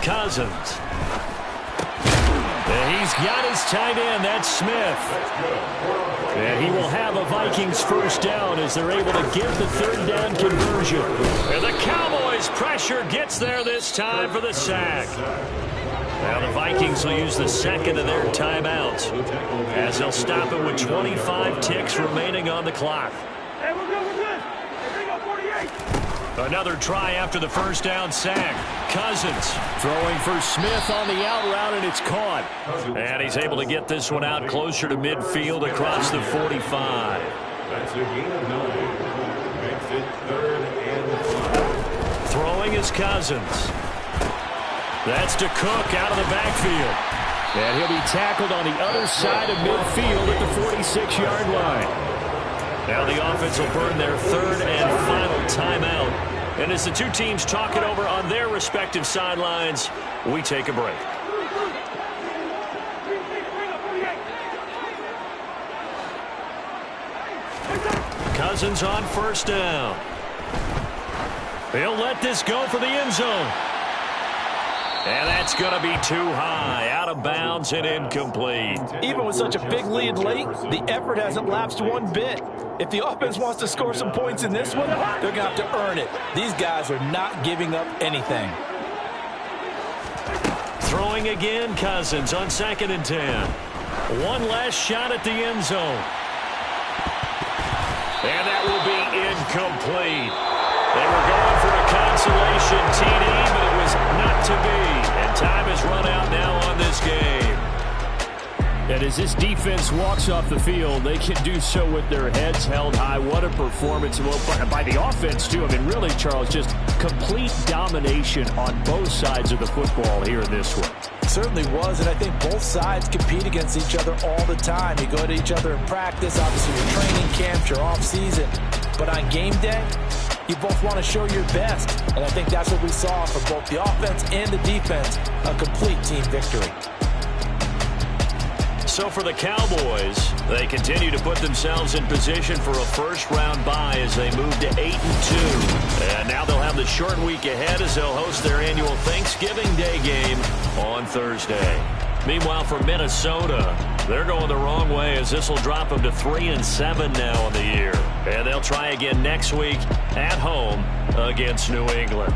Cousins. And he's got his tight end. That's Smith. And he will have a Vikings first down as they're able to get the 3rd down conversion. And the Cowboys pressure gets there this time for the sack. Now the Vikings will use the 2nd of their timeouts as they'll stop it with 25 ticks remaining on the clock. Another try after the first down sack. Cousins throwing for Smith on the out route, and it's caught. And he's able to get this one out closer to midfield across the 45.
That's a gain of 9. Makes it 3rd and 5.
Throwing is Cousins. That's to Cook out of the backfield. And he'll be tackled on the other side of midfield at the 46-yard line. Now the offense will burn their 3rd and final timeout. And as the two teams talk it over on their respective sidelines, we take a break. Cousins on first down. He'll let this go for the end zone. And that's going to be too high, out of bounds and incomplete.
Even with such a big lead late, the effort hasn't lapsed one bit. If the offense wants to score some points in this one, they're going to have to earn it. These guys are not giving up anything.
Throwing again, Cousins on 2nd and 10. One last shot at the end zone. And that will be incomplete. They were going for a consolation TD, but it was not to be. And time has run out now on this game.
And as this defense walks off the field, they can do so with their heads held high. What a performance by the offense, too. I mean, really, Charles, just complete domination on both sides of the football here in this one.
Certainly was, and I think both sides compete against each other all the time. You go to each other in practice, obviously your training camps, your off-season. But on game day, you both want to show your best. And I think that's what we saw from both the offense and the defense, a complete team victory.
So for the Cowboys, they continue to put themselves in position for a first-round bye as they move to 8-2. And now they'll have the short week ahead as they'll host their annual Thanksgiving Day game on Thursday. Meanwhile, for Minnesota, they're going the wrong way as this will drop them to 3-7 now on the year. And they'll try again next week at home against New England.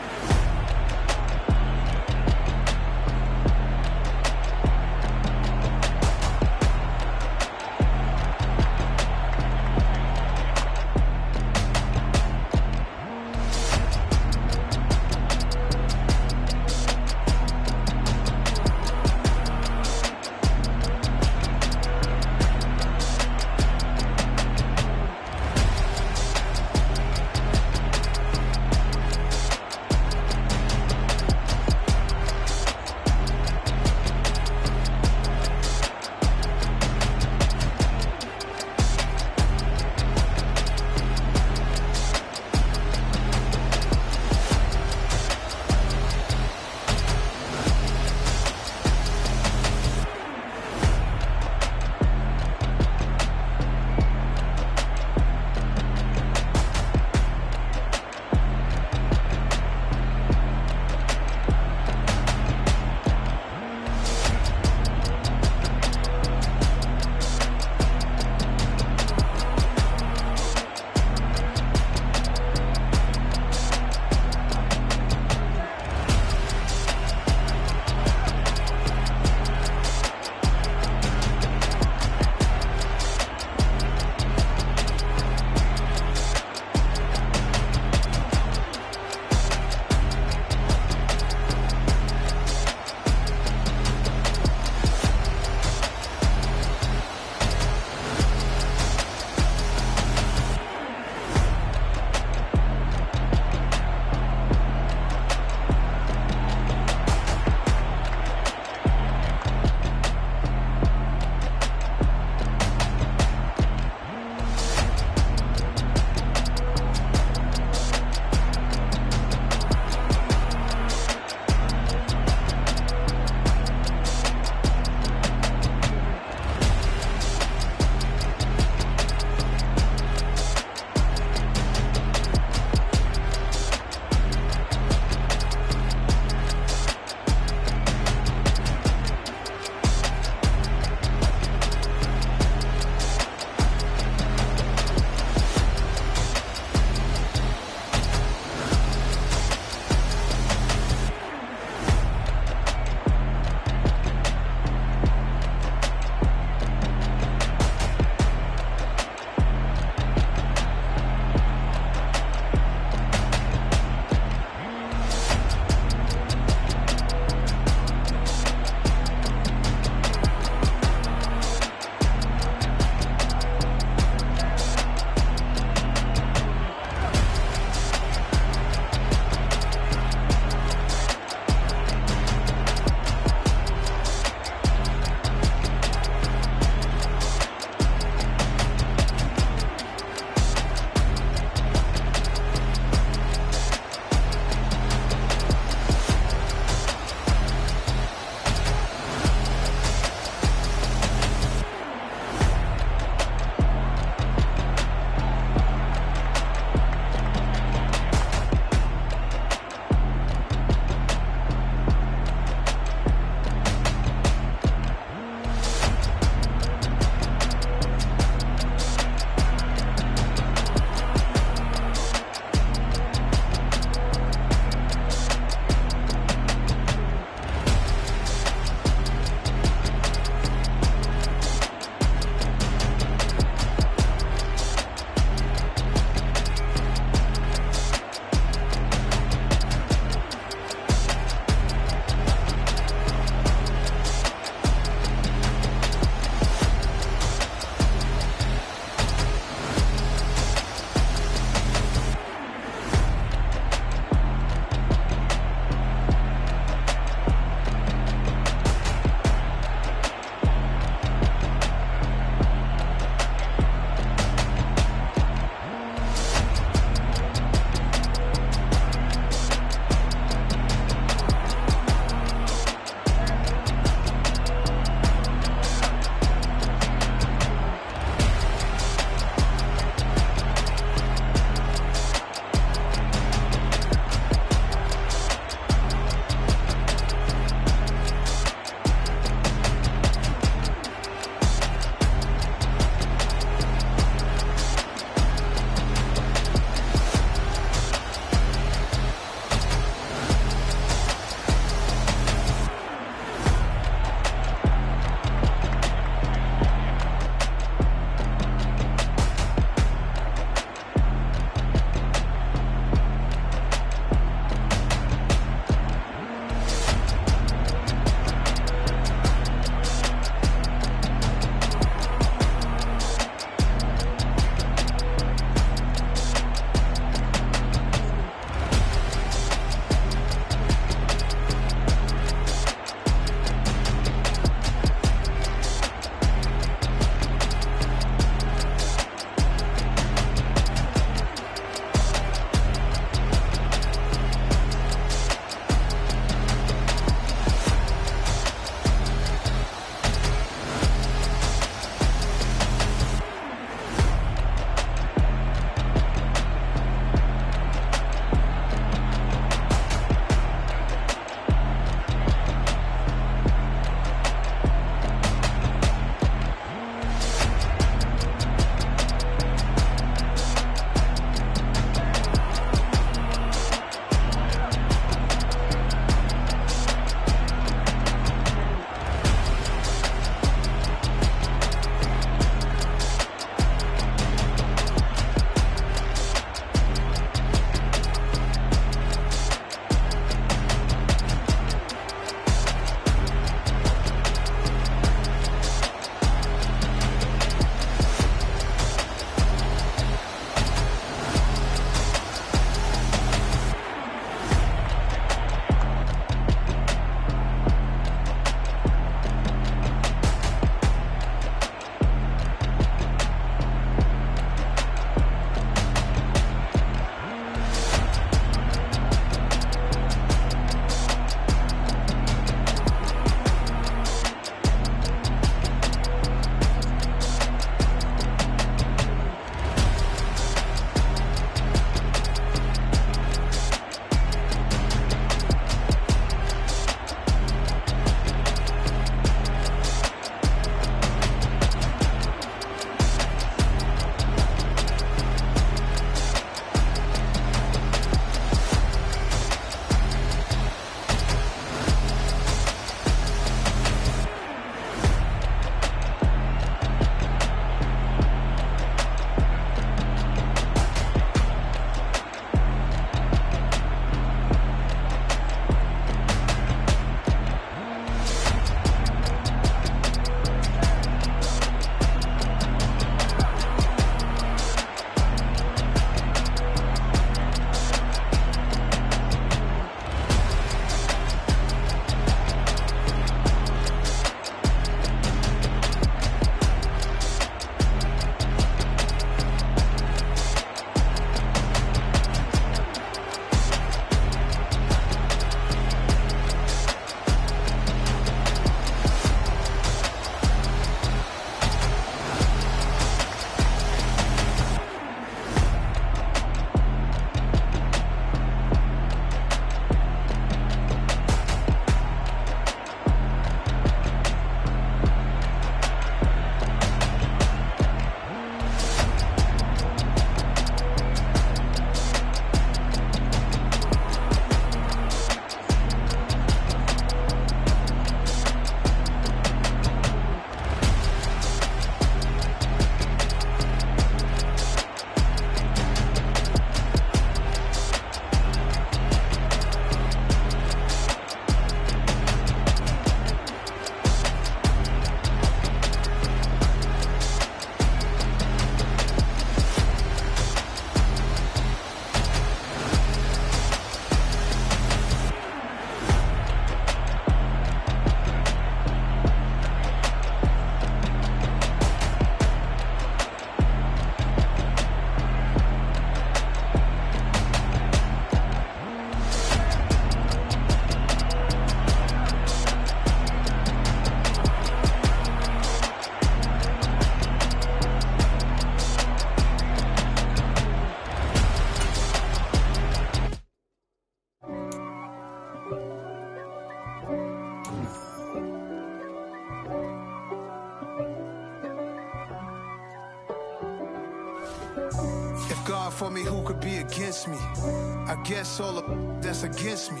If God for me, who could be against me? I guess all the that's against me.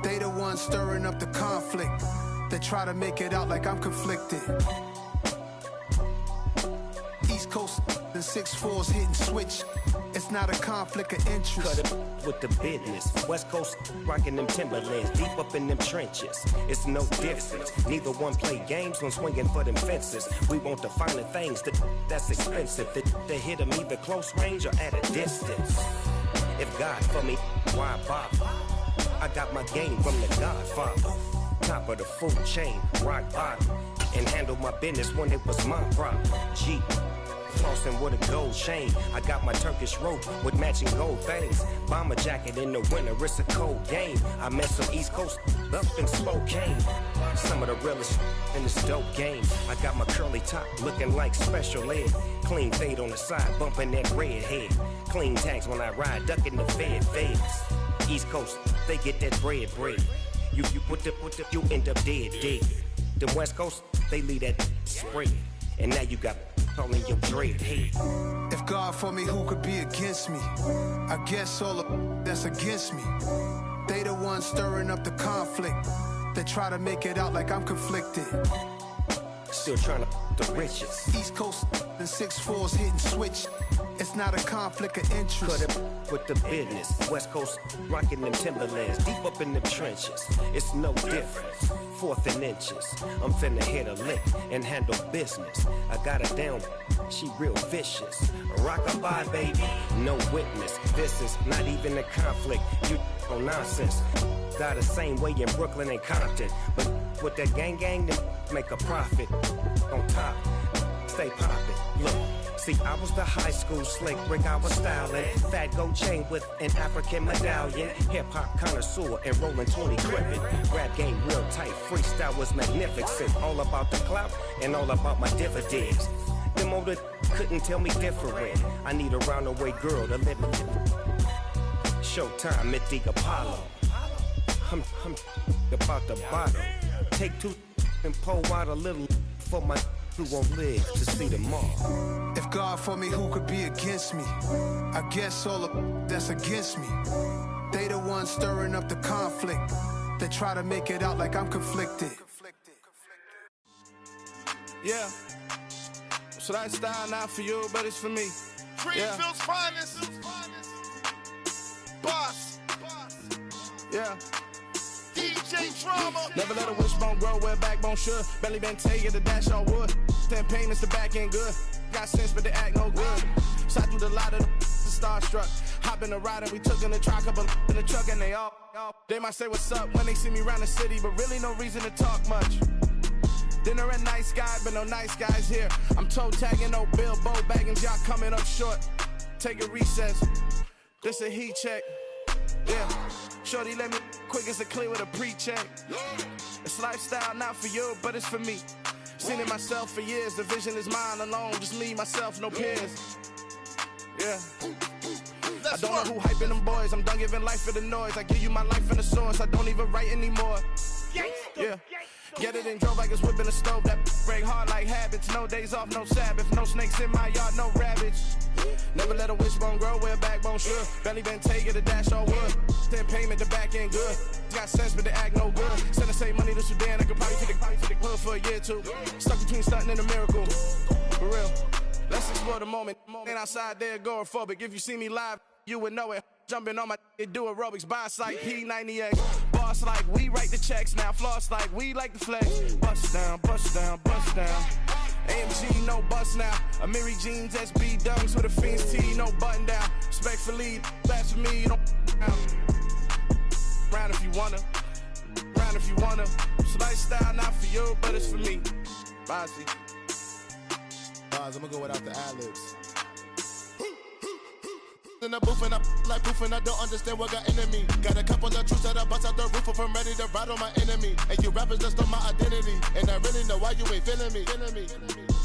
They the ones stirring up the conflict. They try to make it out like I'm conflicted. East Coast and 6'4's hitting switch. It's not a conflict of interest.
Cut it with the business. West Coast rocking them Timberlands, deep up in them trenches. It's no difference. Neither one play games, one swinging for them fences. We want the finer things that's expensive. They hit them either close range or at a distance. If God for me, why bother? I got my game from the Godfather. Top of the food chain, rock bottom. And handle my business when it was my problem. G. Flossing with a gold chain. I got my Turkish rope with matching gold things. Bomber jacket in the winter, it's a cold game. I met some East Coast up in Spokane. Some of the realest in this dope game. I got my curly top looking like special ed. Clean fade on the side, bumping that red head. Clean tags when I ride, ducking the feds. East Coast, they get that bread. You you end up dead. The West Coast, they leave that spread. And now you got all in your dread head.
If God for me, who could be against me? I guess all the that's against me. They the ones stirring up the conflict. They try to make it out like I'm conflicted.
Still trying to the riches.
East Coast and 6'4's hitting switch. It's not a conflict of interest.
Cut it with the business. West Coast rocking them Timberlands, deep up in them trenches. It's no difference. 4th and inches. I'm finna hit a lick and handle business. I got her down, she real vicious. Rock-a-bye, baby, no witness. This is not even a conflict. You on nonsense. Got the same way in Brooklyn and Compton. But with that gang, then make a profit. On top, stay poppin'. Look. See, I was the high school slick Rick, I was styling. Fat gold chain with an African medallion. Hip-hop connoisseur and rolling 20 gripping. Rap game real tight, freestyle was magnificent. All about the clout and all about my dividends. Them older couldn't tell me different. I need a round-away girl to live in. Showtime at the Apollo. I'm about the bottle. Take 2 and pour out a little for my who won't live to see tomorrow.
If God for me, who could be against me? I guess all the that's against me. They the ones stirring up the conflict. They try to make it out like I'm conflicted.
Yeah. So that style not for you, but it's for me.
Greenfield's finest. Boss.
Yeah.
DJ Drama.
Never let a wishbone grow where a backbone should. Belly been taken to dash all wood. 10 payments, the back ain't good. Got sense, but they act no good. Shot through the lot of the starstruck. Hop in the ride and we took in the truck, couple in the truck and they all. They might say what's up when they see me around the city, but really no reason to talk much. Dinner at Nice Guy, but no nice guys here. I'm toe tagging, no Bilbo baggins, y'all coming up short. Take a recess. This a heat check. Yeah. Shorty let me quick as a clear with a pre-check. It's lifestyle not for you, but it's for me. Seen it myself for years. The vision is mine alone. Just me, myself, no peers. Yeah. I don't know who hyping them boys. I'm done giving life for the noise. I give you my life in the source. I don't even write anymore. Yeah. Get it and drove like it's whipping a stove. That break hard like habits. No days off, no Sabbath. No snakes in my yard, no rabbits. Never let a wishbone grow where a backbone should. Belly been taken to dash all wood. 10 payment, the back ain't good. Got sense, but they act no good. Send the same money to Sudan. I could probably take the hood for a year or two. Stuck between stunting and a miracle. For real. Let's explore the moment. Ain't outside there agoraphobic. If you see me live, you would know it. Jumping on my do aerobics. Boss like P90X. Boss like we write the checks now. Floss like we like the flex. Bust down, bust down, bust down. AMG, no bust now. Amiri jeans, SB dunks with a Fiends tee, no button down. Respectfully, that's for me, you don't round if you wanna. Round if you wanna. It's lifestyle not for you, but it's for me. Bossy.
I'm gonna go without the ad-libs. In the booth and I like poof and I don't understand what got into me. Got a couple of truths that I bust out the roof if I'm ready to ride on my enemy. And you rappers just on my identity, and I really know why you ain't feeling me.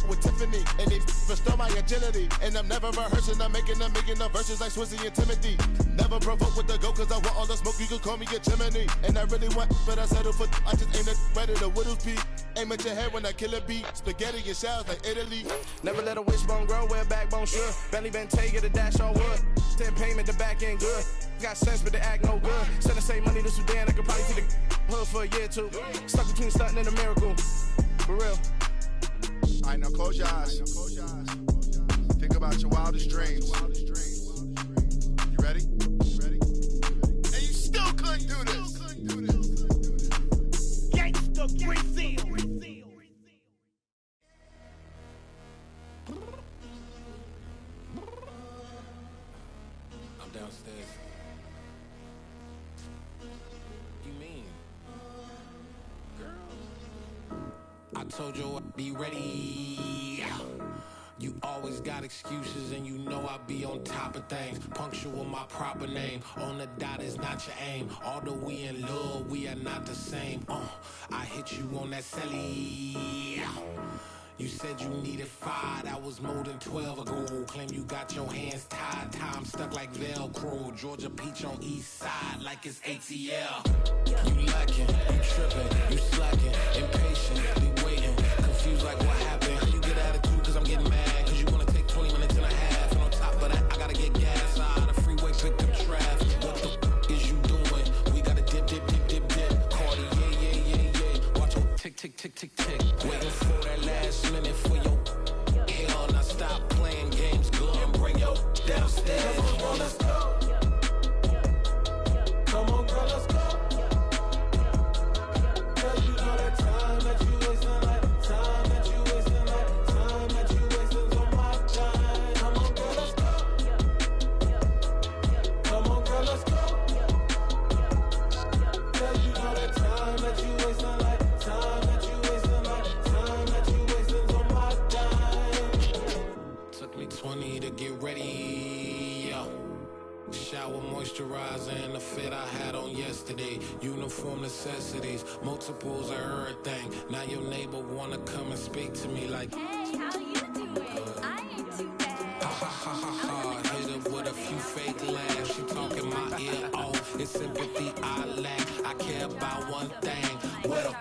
with Tiffany. And they restore my agility. And I'm never rehearsing, I'm making the verses like Swizzy and Timothy. Never provoke with the go, cause I want all the smoke, you can call me a chimney. And I really want, but I settle for, I just ain't ready to whittle pea. Aim at your head when I kill a beat. Spaghetti and shells like Italy. Never let a wishbone grow where a backbone should. Belly been take it, a dash on wood. 10 payment, the back end good. Got sense, but they act no good. Send the same money to Sudan, I could probably see the hood for a year or two. Stuck between stunting and a miracle. For real.
Alright, now close your eyes. Think about your wildest dreams. You ready? And you still couldn't do this. Gangsta Brazil.
I'm downstairs. You mean? Girl, I told you I'd be ready. You always got excuses and you know I be on top of things. Punctual my proper name. On the dot is not your aim. Although we in love, we are not the same. I hit you on that celly. You said you needed 5, that was more than 12 ago. Claim you got your hands tied, time stuck like Velcro. Georgia Peach on east side like it's ATL. You lacking, you tripping, you slacking, impatient, be waiting, confused like what happened. How you get attitude cause I'm getting mad, cause you wanna take 20 minutes and a half. And on top of that, I gotta get gas out of the freeway, pick up traffic. What the is you doing? We gotta dip. Cardi, yeah. Watch your tick. Waiting for that last minute for your hell. Now stop playing games, go and bring your downstairs. Come on, let's go. Come on, girl, let's go. Girl, you know that time that you wasting, like time that you wasting, like time that you wasting on my time. Come on, girl, let's go. Come on, girl, let's go. Girl, you know that time that you wasting, like time that you wasting, like time that you wasting on my time. Took me 20 to get ready, yo. Shower moisturizer and the fit I had on yesterday. Uniform necessities, multiples of everything. Now your neighbor wanna come and speak to me like,
hey, how you doing? I ain't too bad.
Ha. Hit her with a few fake laughs. She talking my ear off. It's sympathy I lack. I care about one thing. What up?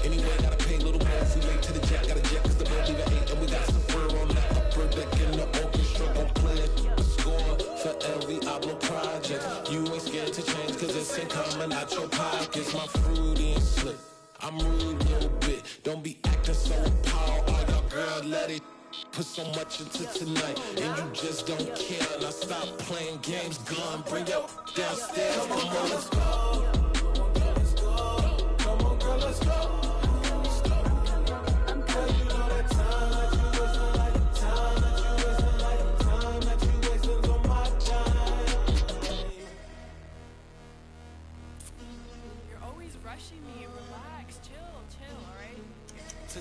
Anyway, gotta pay a little more if we late to the jack. Gotta jet cause the boat leave at 8. And we got some fur on the upper deck in the orchestra. Gon' play it. Score for every Ablo project. You ain't scared to change cause it's ain't coming out your pockets. My fruity and slick. I'm rude a little bit. Don't be acting so appalled. All y'all girl, let it put so much into tonight. And you just don't care. Now stop playing games. Gun, bring your downstairs. Come on, let's go. Come on, girl, let's go.
Rushing me, relax, chill, alright?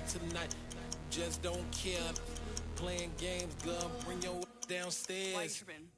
Tonight, just don't care. Playing games, girl, bring your downstairs.
Why you tripping?